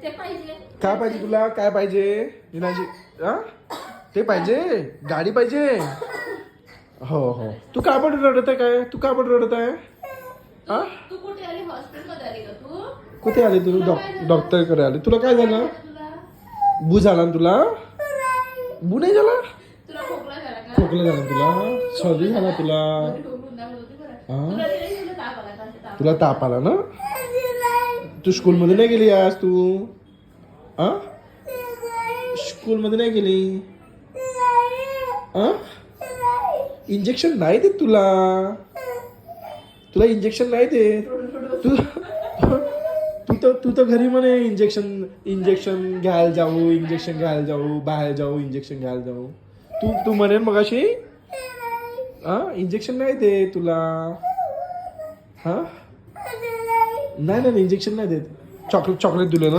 ते पाहिजे. काय पाहिजे तुला? काय पाहिजे विनाजी? हा ते पाहिजे? गाडी पाहिजे? हो हो. तू का पण रडत आहे? काय तू का पण रडत आहे? हा तू कुठे आली? हॉस्पिटलमध्ये आली का तू? कुठे आली तू? डॉक्टरकडे आली. तुला काय झालं? तुला बू झाला ना तुला? बू नाही झाला? तुला खोकला झाला का? खोकला झाला तुला? सर्दी झाला तुला? घरी खूप उन्हाळा होती बरं. हा? तुला नाही तुला ताप आला का? ताप. तुला ताप आला ना? तू स्कूलमध्ये नाही गेली आज तू? हा स्कूलमध्ये नाही गेली? हा इंजेक्शन नाही देत तुला. तुला इंजेक्शन नाही देत. तू तू तर घरी म्हणे इंजेक्शन घ्यायला जाऊ बाहेर जाऊ इंजेक्शन घ्यायला जाऊ. तू म्हणे मग अशी इंजेक्शन नाही दे तुला. हा नाही इंजेक्शन नाही देत. चॉकलेट दिलं ना.